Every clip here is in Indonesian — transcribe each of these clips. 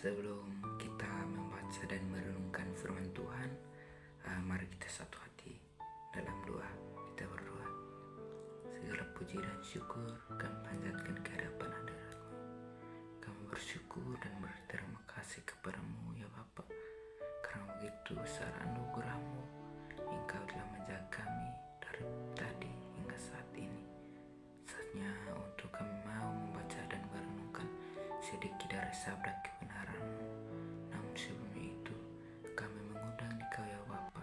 Sebelum kita membaca dan merenungkan firman Tuhan, mari kita satu hati dalam doa. Kita berdoa. Segala puji dan syukur kami panjatkan ke hadapan hadirat-Mu. Kami bersyukur dan berterima kasih kepadamu ya Bapa, karena begitu besar anugerah-Mu. Engkau telah menjaga kami dari tadi hingga saat ini. Saatnya untuk kami mau membaca dan merenungkan sedikit dari sabda kebenaran-Mu. Namun sebelum itu, kami mengundang Engkau ya Bapa,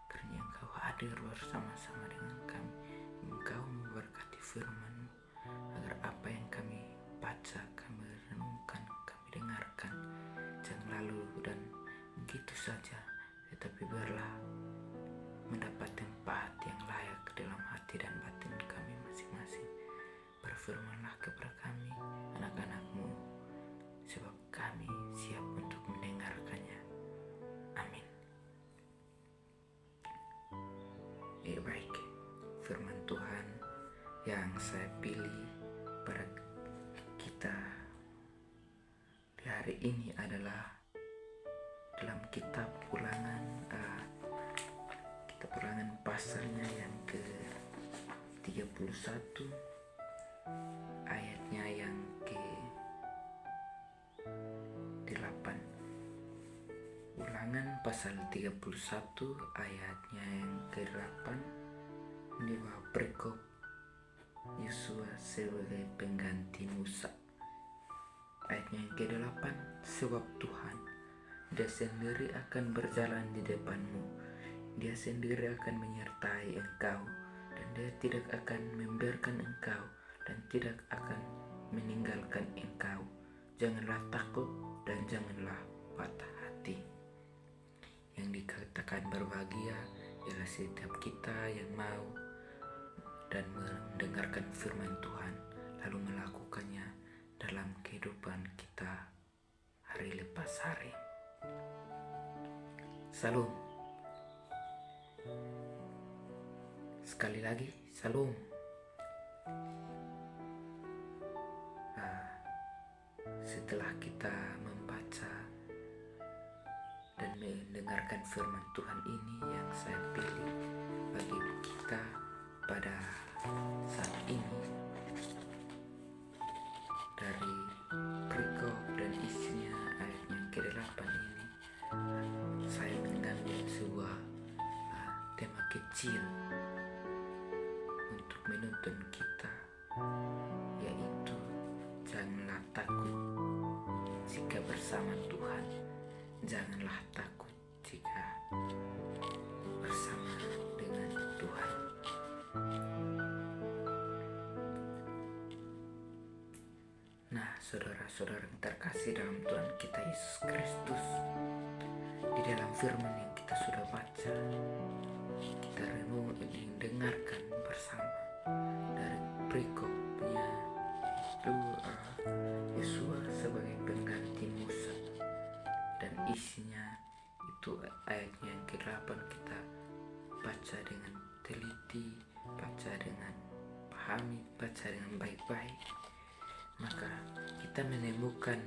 karena Engkau hadir bersama-sama dengan kami. Engkau memberkati firman-Mu, agar apa yang kami baca, kami renungkan, kami dengarkan, jangan lalu dan begitu saja, tetapi biarlah mendapat tempat yang layak dalam hati dan batin kami masing-masing. Berfirmanlah kepada kami, anak-anak-Mu, sebab kami siap untuk mendengarkannya. Amin. Baik, firman Tuhan yang saya pilih pada kita di hari ini adalah dalam kitab Ulangan pasalnya yang ke-31, ayatnya yang ke-8. Ulangan pasal 31 ayatnya yang ke-8 di bawah perikop Yosua sebagai pengganti Musa. Ayatnya yang ke-8, sebab Tuhan, Dia sendiri akan berjalan di depanmu. Dia sendiri akan menyertai engkau, dan Dia tidak akan membiarkan engkau dan tidak akan meninggalkan engkau. Janganlah takut dan janganlah patah hati. Yang dikatakan berbahagia ialah setiap kita yang mau dan mendengarkan firman Tuhan, lalu melakukannya dalam kehidupan kita hari lepas hari. Salam. Sekali lagi, salam. Setelah kita membaca dan mendengarkan firman Tuhan ini yang saya pilih bagi kita pada saat ini, dari perikop dan isinya ayat yang ke-8 ini, saya mengambil sebuah tema kecil untuk menuntun kita, yaitu janganlah takut jika bersama Tuhan. Janganlah takut jika bersama dengan Tuhan. Nah, saudara-saudara yang terkasih dalam Tuhan kita Yesus Kristus, di dalam firman yang kita sudah baca, kita renung dan dengarkan bersama dari perikopnya itu Yosua sebagai pengganti Musa, dan isinya itu ayatnya yang ke-8 kita baca dengan teliti, baca dengan pahami, baca dengan baik-baik. Maka kita menemukan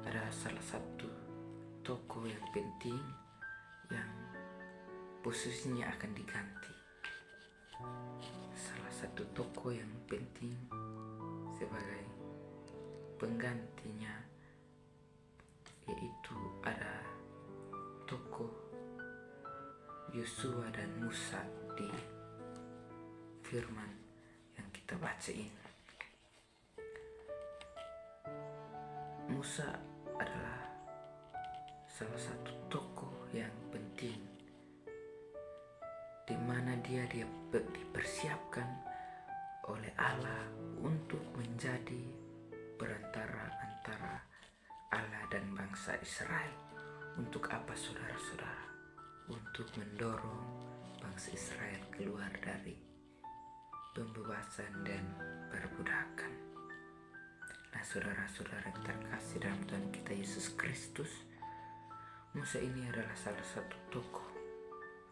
ada salah satu tokoh yang penting yang posisinya akan diganti. Salah satu tokoh yang penting sebagai penggantinya, yaitu ada tokoh Yosua dan Musa di firman yang kita baca ini. Musa adalah salah satu tokoh yang penting, di mana dia dipersiapkan oleh Allah untuk menjadi perantara antara Allah dan bangsa Israel. Untuk apa, saudara-saudara? Untuk mendorong bangsa Israel keluar dari pembebasan dan perbudakan. Nah, saudara-saudara yang terkasih dalam Tuhan kita Yesus Kristus, Musa ini adalah salah satu tokoh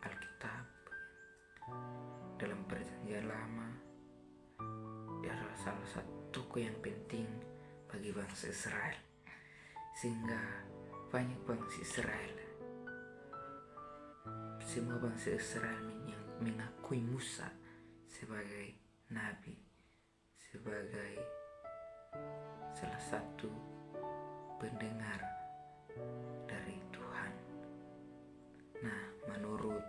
Alkitab dalam Perjanjian Lama. Dia adalah salah satu tokoh yang penting bagi bangsa Israel, sehingga banyak bangsa Israel, semua bangsa Israel yang mengakui Musa sebagai nabi, sebagai salah satu pendengar dari Tuhan. Nah, menurut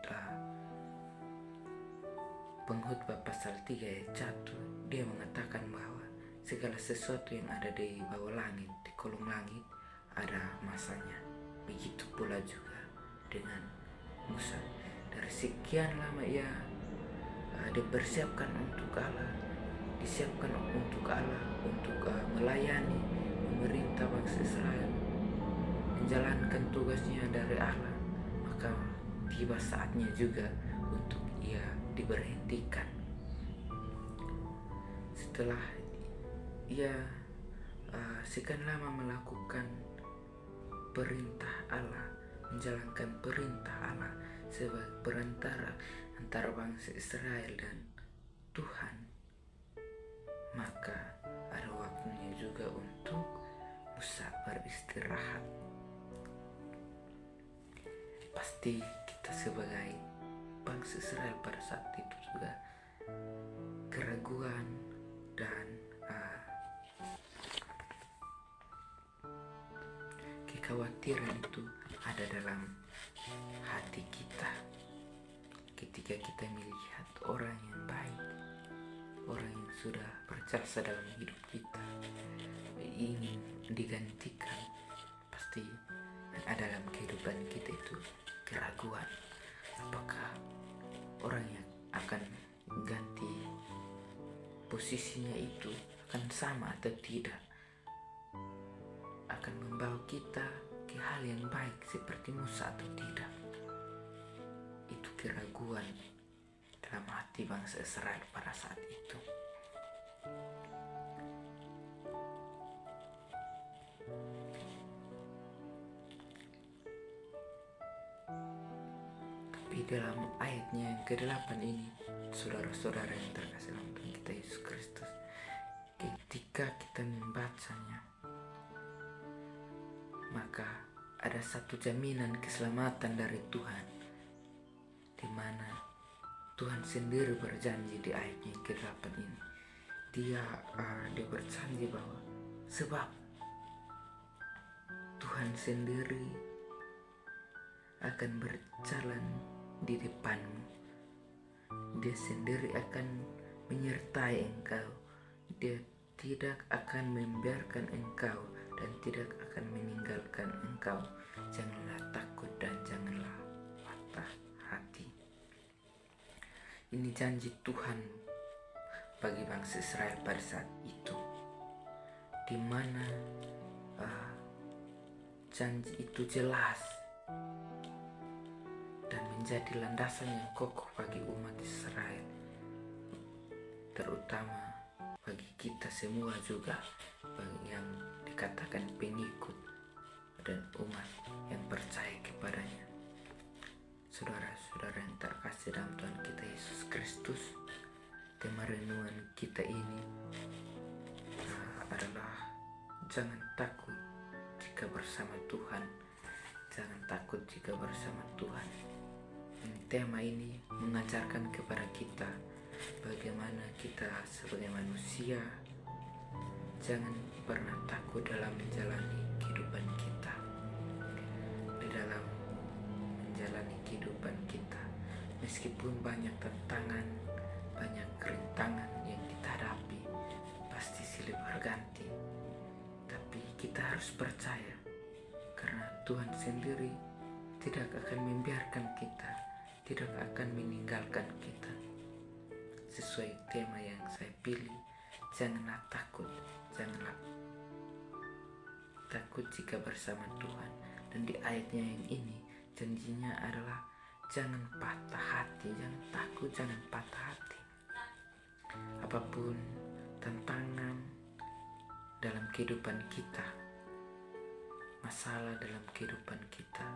Pengkhotbah pasal 3 ayat 1, dia mengatakan bahwa segala sesuatu yang ada di bawah langit, di kolong langit, ada masanya. Begitu pula juga dengan Musa. Dari sekian lama ia dipersiapkan untuk Allah, disiapkan untuk Allah, untuk melayani, memerintah bangsa Israel, menjalankan tugasnya dari Allah. Maka tiba saatnya juga untuk ia diberhentikan. Setelah ia sekian lama melakukan perintah Allah, menjalankan perintah Allah sebagai perantara antara bangsa Israel dan Tuhan, maka ada waktunya juga untuk Musa beristirahat. Pasti kita sebagai bangsa Israel pada saat itu juga keraguan dan kekhawatiran itu ada dalam hati kita ketika kita melihat orang yang baik, orang yang sudah berjasa dalam hidup kita ingin digantikan. Pasti ada dalam kehidupan kita itu keraguan, apakah orang yang akan ganti posisinya itu akan sama atau tidak, akan membawa kita ke hal yang baik seperti Musa atau tidak. Itu keraguan dalam hati bangsa Israel pada saat itu. Tapi dalam ayatnya yang ke-8 ini, saudara-saudara yang terkasih dalam Tuhan kita Yesus Kristus, ketika kita membacanya, maka ada satu jaminan keselamatan dari Tuhan, di mana Tuhan sendiri berjanji di ayatnya yang ke-8 ini. Dia berjanji bahwa sebab Tuhan sendiri akan berjalan di depanmu, Dia sendiri akan menyertai engkau, Dia tidak akan membiarkan engkau dan tidak akan meninggalkan engkau. Janganlah takut dan janganlah patah hati. Ini janji Tuhan bagi bangsa Israel pada saat itu, di mana janji itu jelas dan menjadi landasan yang kokoh bagi umat Israel, terutama bagi kita semua juga, bagi yang dikatakan pengikut dan umat yang percaya kepadanya. Saudara-saudara yang terkasih dalam Tuhan kita Yesus Kristus, tema renungan kita ini adalah jangan takut jika bersama Tuhan. Jangan takut jika bersama Tuhan. Tema ini mengajarkan kepada kita bagaimana kita sebagai manusia jangan pernah takut dalam menjalani kehidupan kita. Di dalam menjalani kehidupan kita, meskipun banyak tantangan, banyak kerintangan yang kita hadapi, pasti silih berganti, tapi kita harus percaya karena Tuhan sendiri tidak akan membiarkan kita, tidak akan meninggalkan kita. Sesuai tema yang saya pilih, janganlah takut, janganlah takut jika bersama Tuhan. Dan di ayatnya yang ini, janjinya adalah jangan patah hati, jangan takut, jangan patah hati. Apapun tantangan dalam kehidupan kita, masalah dalam kehidupan kita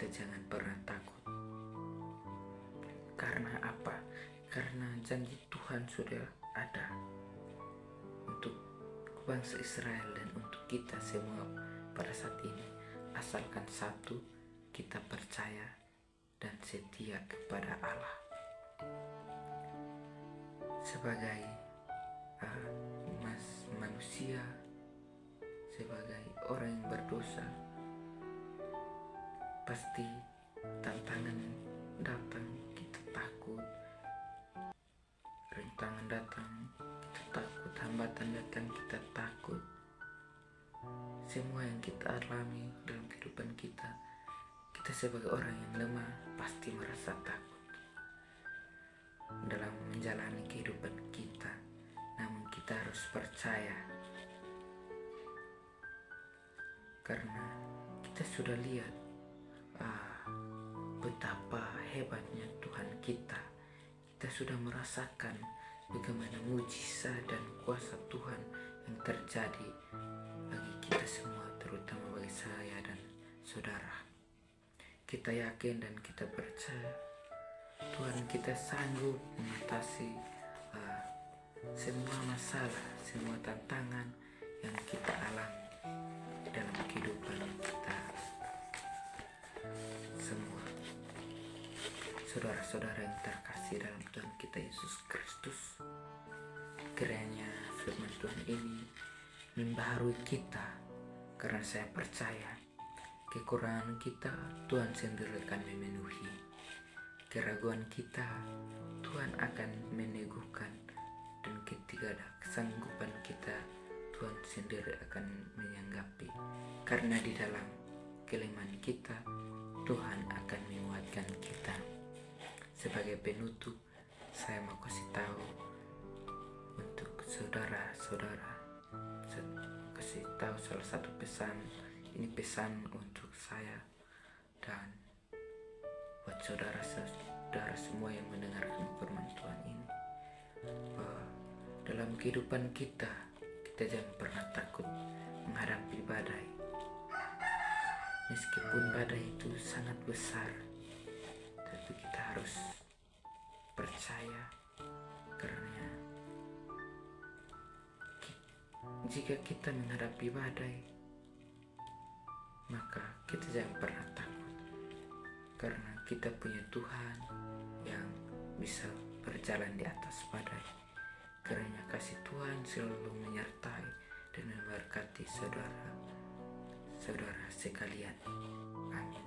jangan pernah takut. Karena apa? Karena janji Tuhan sudah ada untuk bangsa Israel dan untuk kita semua pada saat ini, asalkan satu, kita percaya dan setia kepada Allah. Sebagai manusia, sebagai orang yang berdosa, pasti tantangan datang, kita takut. Rintangan datang, kita takut. Hambatan datang, kita takut. Semua yang kita alami dalam kehidupan kita sebagai orang yang lemah pasti merasa takut dalam menjalani kehidupan kita. Namun kita harus percaya, karena kita sudah lihat betapa hebatnya Tuhan kita. Kita sudah merasakan bagaimana mujizat dan kuasa Tuhan yang terjadi bagi kita semua, terutama bagi saya dan saudara. Kita yakin dan kita percaya Tuhan kita sanggup mengatasi semua masalah, semua tantangan yang kita alami dalam kehidupan kita semua. Saudara-saudara yang terkasih dalam Tuhan kita Yesus Kristus, kiranya firman Tuhan ini membaharui kita, karena saya percaya kekurangan kita Tuhan sendiri akan memenuhi. Keraguan kita Tuhan akan meneguhkan, dan ketika ada kesanggupan kita Tuhan sendiri akan menyanggapi. Karena di dalam kelemahan kita Tuhan akan menguatkan kita. Sebagai penutup, saya mau kasih tahu untuk saudara-saudara, saya kasih tahu salah satu pesan. Ini pesan untuk saya dan buat saudara-saudara semua yang mendengarkan firman Tuhan ini, bahwa dalam kehidupan kita jangan pernah takut menghadapi badai. Meskipun badai itu sangat besar, tapi kita harus percaya, karena jika kita menghadapi badai, maka kita jangan pernah takut, karena kita punya Tuhan yang bisa berjalan di atas badai. Karena kasih Tuhan selalu menyertai dan memberkati saudara-saudara sekalian. Amin.